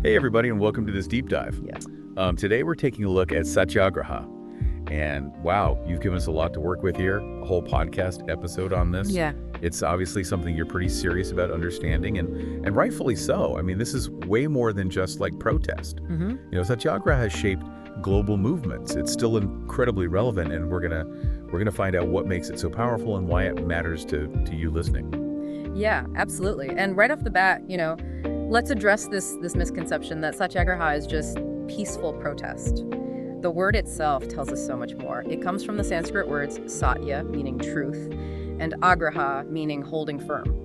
Hey, everybody, and welcome to this deep dive. Yeah. Today, we're taking a look at Satyagraha. And wow, you've given us a lot to work with here, a whole podcast episode on this. Yeah. It's obviously something you're pretty serious about understanding, and rightfully so. I mean, this is way more than just like protest. Satyagraha has shaped global movements. It's still incredibly relevant, and we're gonna find out what makes it so powerful and why it matters to you listening. Yeah, absolutely. And right off the bat, let's address this misconception that Satyagraha is just peaceful protest. The word itself tells us so much more. It comes from the Sanskrit words satya, meaning truth, and agraha, meaning holding firm.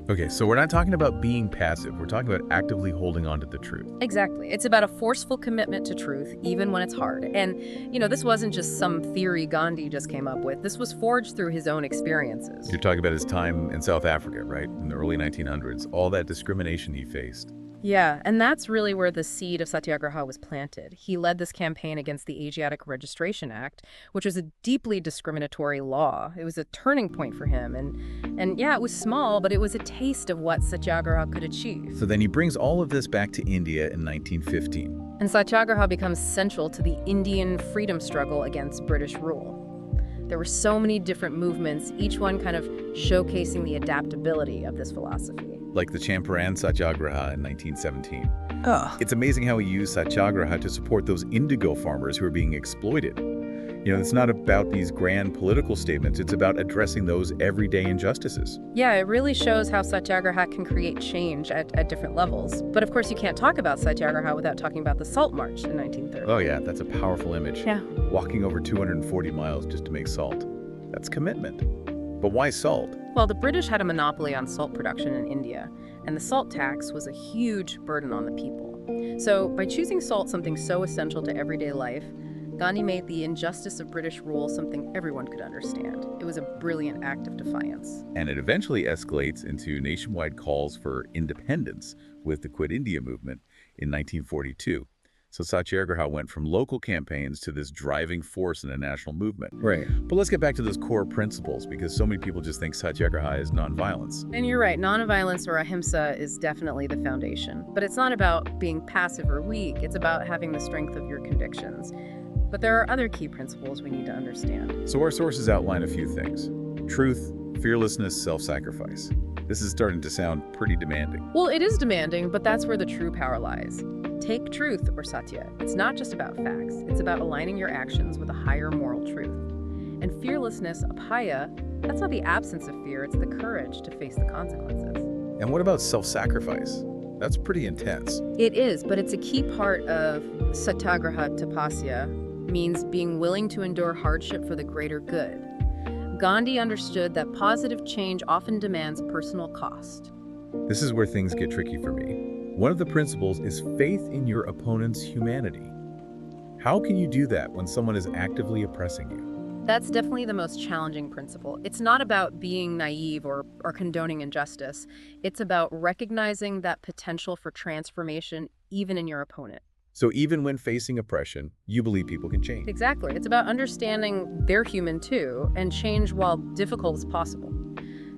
Okay, so we're not talking about being passive. We're talking about actively holding on to the truth. Exactly. It's about a forceful commitment to truth, even when it's hard. And, this wasn't just some theory Gandhi just came up with. This was forged through his own experiences. You're talking about his time in South Africa, right? In the early 1900s, all that discrimination he faced. Yeah, and that's really where the seed of Satyagraha was planted. He led this campaign against the Asiatic Registration Act, which was a deeply discriminatory law. It was a turning point for him. And yeah, it was small, but it was a taste of what Satyagraha could achieve. So then he brings all of this back to India in 1915. And Satyagraha becomes central to the Indian freedom struggle against British rule. There were so many different movements, each one kind of showcasing the adaptability of this philosophy. Like the Champaran Satyagraha in 1917. Oh. It's amazing how he used Satyagraha to support those indigo farmers who are being exploited. It's not about these grand political statements. It's about addressing those everyday injustices. Yeah, it really shows how Satyagraha can create change at different levels. But of course, you can't talk about Satyagraha without talking about the Salt March in 1930. Oh yeah, that's a powerful image. Yeah. Walking over 240 miles just to make salt. That's commitment. But why salt? Well, the British had a monopoly on salt production in India, and the salt tax was a huge burden on the people. So by choosing salt, something so essential to everyday life, Gandhi made the injustice of British rule something everyone could understand. It was a brilliant act of defiance. And it eventually escalates into nationwide calls for independence with the Quit India movement in 1942. So Satyagraha went from local campaigns to this driving force in a national movement. Right. But let's get back to those core principles, because so many people just think Satyagraha is nonviolence. And you're right, nonviolence or ahimsa is definitely the foundation. But it's not about being passive or weak. It's about having the strength of your convictions. But there are other key principles we need to understand. So our sources outline a few things. Truth, fearlessness, self-sacrifice. This is starting to sound pretty demanding. Well, it is demanding, but that's where the true power lies. Take truth, or satya. It's not just about facts. It's about aligning your actions with a higher moral truth. And fearlessness, apaya, that's not the absence of fear. It's the courage to face the consequences. And what about self-sacrifice? That's pretty intense. It is, but it's a key part of satyagraha tapasya, means being willing to endure hardship for the greater good. Gandhi understood that positive change often demands personal cost. This is where things get tricky for me. One of the principles is faith in your opponent's humanity. How can you do that when someone is actively oppressing you? That's definitely the most challenging principle. It's not about being naive or condoning injustice. It's about recognizing that potential for transformation even in your opponent. So even when facing oppression, you believe people can change. Exactly. It's about understanding they're human too, and change while difficult as possible.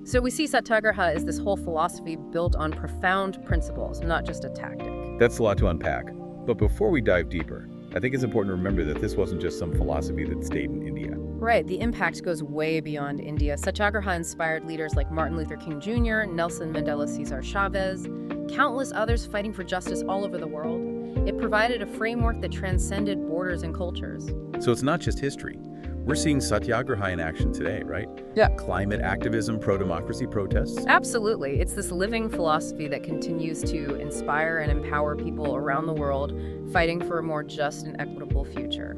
So we see Satyagraha as this whole philosophy built on profound principles, not just a tactic. That's a lot to unpack. But before we dive deeper, I think it's important to remember that this wasn't just some philosophy that stayed in India. Right. The impact goes way beyond India. Satyagraha inspired leaders like Martin Luther King Jr., Nelson Mandela, Cesar Chavez, countless others fighting for justice all over the world. It provided a framework that transcended borders and cultures. So it's not just history. We're seeing Satyagraha in action today, right? Yeah. Climate activism, pro-democracy protests. Absolutely. It's this living philosophy that continues to inspire and empower people around the world fighting for a more just and equitable future.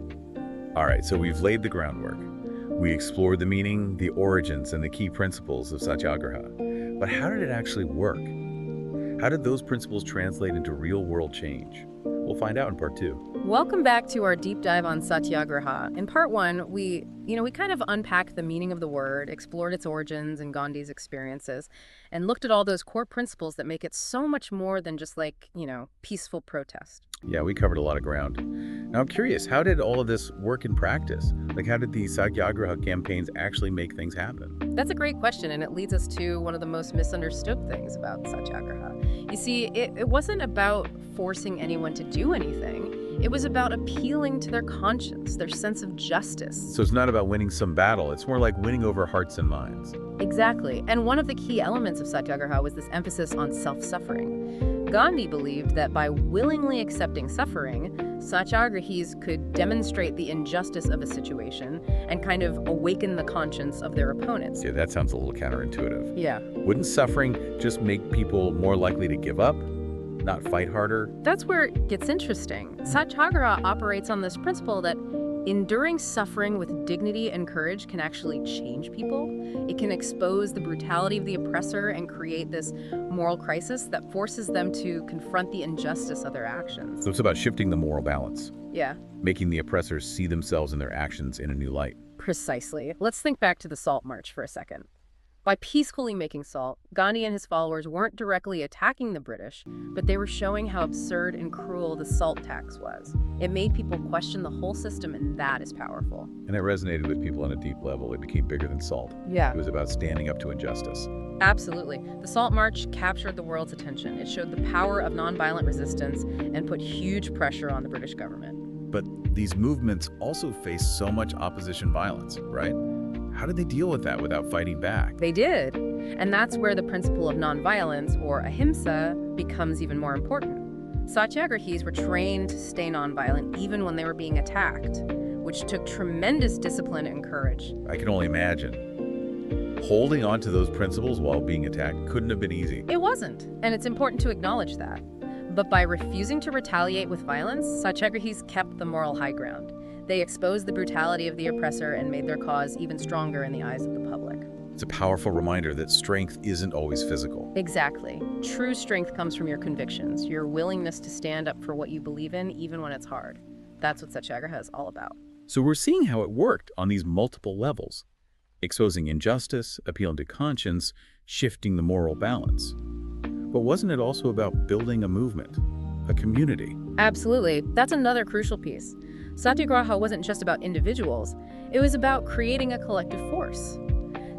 All right, so we've laid the groundwork. We explored the meaning, the origins, and the key principles of Satyagraha. But how did it actually work? How did those principles translate into real-world change? We'll find out in part 2. Welcome back to our deep dive on Satyagraha. In part 1, we We kind of unpacked the meaning of the word, explored its origins and Gandhi's experiences, and looked at all those core principles that make it so much more than just peaceful protest. Yeah, we covered a lot of ground. Now, I'm curious, how did all of this work in practice? Like, how did the Satyagraha campaigns actually make things happen? That's a great question, and it leads us to one of the most misunderstood things about Satyagraha. You see, it wasn't about forcing anyone to do anything. It was about appealing to their conscience, their sense of justice. So it's not about winning some battle. It's more like winning over hearts and minds. Exactly. And one of the key elements of Satyagraha was this emphasis on self-suffering. Gandhi believed that by willingly accepting suffering, Satyagrahis could demonstrate the injustice of a situation and kind of awaken the conscience of their opponents. Yeah, that sounds a little counterintuitive. Yeah. Wouldn't suffering just make people more likely to give up, not fight harder? That's where it gets interesting. Satyagraha operates on this principle that enduring suffering with dignity and courage can actually change people. It can expose the brutality of the oppressor and create this moral crisis that forces them to confront the injustice of their actions. So it's about shifting the moral balance, Yeah, making the oppressors see themselves and their actions in a new light. precisely. Let's think back to the Salt March for a second. By peacefully making salt, Gandhi and his followers weren't directly attacking the British, but they were showing how absurd and cruel the salt tax was. It made people question the whole system, and that is powerful. And it resonated with people on a deep level. It became bigger than salt. Yeah. It was about standing up to injustice. Absolutely. The Salt March captured the world's attention. It showed the power of nonviolent resistance and put huge pressure on the British government. But these movements also faced so much opposition violence, right? How did they deal with that without fighting back? They did. And that's where the principle of nonviolence, or ahimsa, becomes even more important. Satyagrahis were trained to stay nonviolent even when they were being attacked, which took tremendous discipline and courage. I can only imagine. Holding on to those principles while being attacked couldn't have been easy. It wasn't, and it's important to acknowledge that. But by refusing to retaliate with violence, Satyagrahis kept the moral high ground. They exposed the brutality of the oppressor and made their cause even stronger in the eyes of the public. It's a powerful reminder that strength isn't always physical. Exactly. True strength comes from your convictions, your willingness to stand up for what you believe in, even when it's hard. That's what Satyagraha is all about. So we're seeing how it worked on these multiple levels, exposing injustice, appealing to conscience, shifting the moral balance. But wasn't it also about building a movement, a community? Absolutely. That's another crucial piece. Satyagraha wasn't just about individuals. It was about creating a collective force.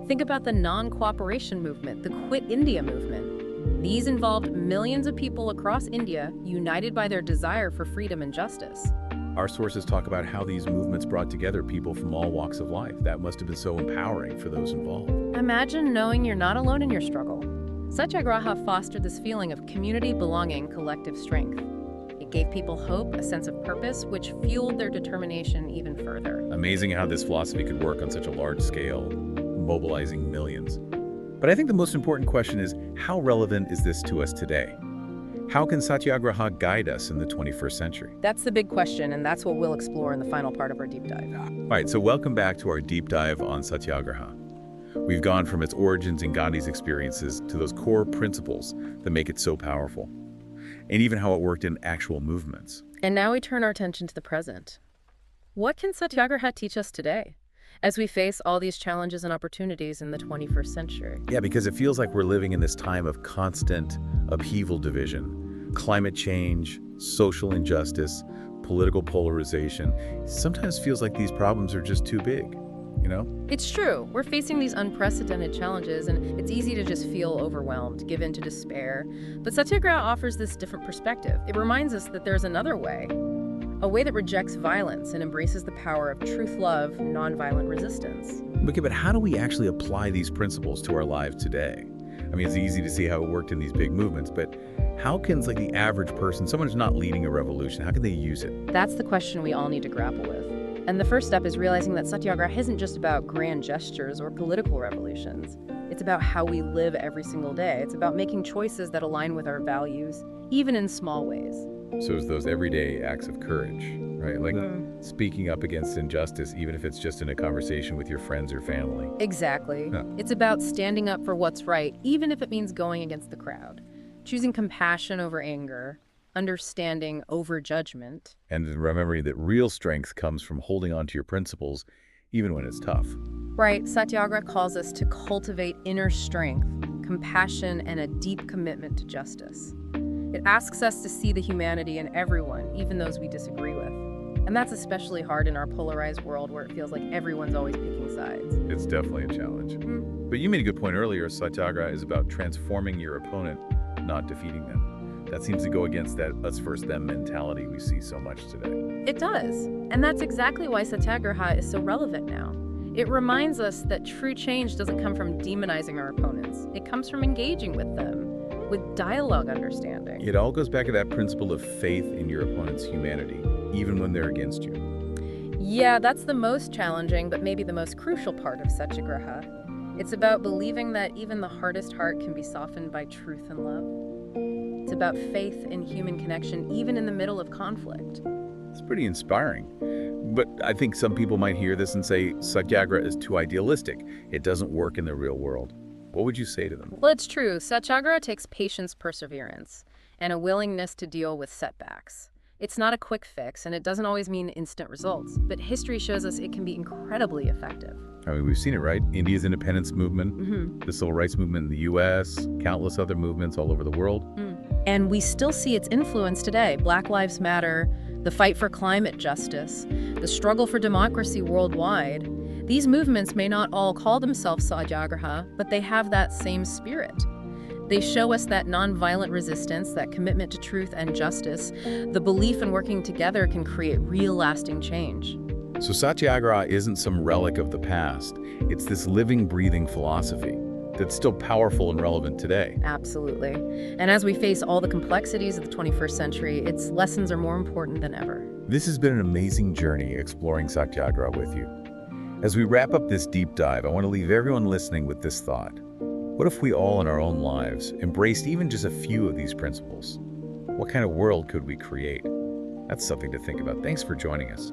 Think about the non-cooperation movement, the Quit India movement. These involved millions of people across India united by their desire for freedom and justice. Our sources talk about how these movements brought together people from all walks of life. That must have been so empowering for those involved. Imagine knowing you're not alone in your struggle. Satyagraha fostered this feeling of community belonging, collective strength. It gave people hope, a sense of purpose, which fueled their determination even further. Amazing how this philosophy could work on such a large scale, mobilizing millions. But I think the most important question is, how relevant is this to us today? How can Satyagraha guide us in the 21st century? That's the big question, and that's what we'll explore in the final part of our deep dive. All right, so welcome back to our deep dive on Satyagraha. We've gone from its origins and Gandhi's experiences to those core principles that make it so powerful, and even how it worked in actual movements. And now we turn our attention to the present. What can Satyagraha teach us today as we face all these challenges and opportunities in the 21st century? Yeah, because it feels like we're living in this time of constant upheaval, division, climate change, social injustice, political polarization. Sometimes feels like these problems are just too big, you know? It's true. We're facing these unprecedented challenges, and it's easy to just feel overwhelmed, give in to despair. But Satyagraha offers this different perspective. It reminds us that there's another way, a way that rejects violence and embraces the power of truth, love, nonviolent resistance. Okay, but how do we actually apply these principles to our lives today? I mean, it's easy to see how it worked in these big movements, but how can the average person, someone who's not leading a revolution, how can they use it? That's the question we all need to grapple with. And the first step is realizing that Satyagraha isn't just about grand gestures or political revolutions. It's about how we live every single day. It's about making choices that align with our values, even in small ways. So it's those everyday acts of courage, right? Like speaking up against injustice, even if it's just in a conversation with your friends or family. Exactly. Yeah. It's about standing up for what's right, even if it means going against the crowd. Choosing compassion over anger, understanding over judgment. And remembering that real strength comes from holding on to your principles, even when it's tough. Right, Satyagraha calls us to cultivate inner strength, compassion, and a deep commitment to justice. It asks us to see the humanity in everyone, even those we disagree with. And that's especially hard in our polarized world where it feels like everyone's always picking sides. It's definitely a challenge. But you made a good point earlier. Satyagraha is about transforming your opponent, not defeating them. That seems to go against that us versus them mentality we see so much today. It does. And that's exactly why Satyagraha is so relevant now. It reminds us that true change doesn't come from demonizing our opponents. It comes from engaging with them, with dialogue understanding. It all goes back to that principle of faith in your opponent's humanity, even when they're against you. Yeah, that's the most challenging, but maybe the most crucial part of Satyagraha. It's about believing that even the hardest heart can be softened by truth and love. It's about faith in human connection, even in the middle of conflict. It's pretty inspiring. But I think some people might hear this and say Satyagraha is too idealistic. It doesn't work in the real world. What would you say to them? Well, it's true. Satyagraha takes patience, perseverance, and a willingness to deal with setbacks. It's not a quick fix, and it doesn't always mean instant results, but history shows us it can be incredibly effective. I mean, we've seen it, right? India's independence movement, the civil rights movement in the U.S., countless other movements all over the world. And we still see its influence today. Black Lives Matter, the fight for climate justice, the struggle for democracy worldwide. These movements may not all call themselves Satyagraha, but they have that same spirit. They show us that nonviolent resistance, that commitment to truth and justice, the belief in working together can create real lasting change. So Satyagraha isn't some relic of the past. It's this living, breathing philosophy that's still powerful and relevant today. Absolutely. And as we face all the complexities of the 21st century, its lessons are more important than ever. This has been an amazing journey exploring Satyagraha with you. As we wrap up this deep dive, I want to leave everyone listening with this thought. What if we all in our own lives embraced even just a few of these principles? What kind of world could we create? That's something to think about. Thanks for joining us.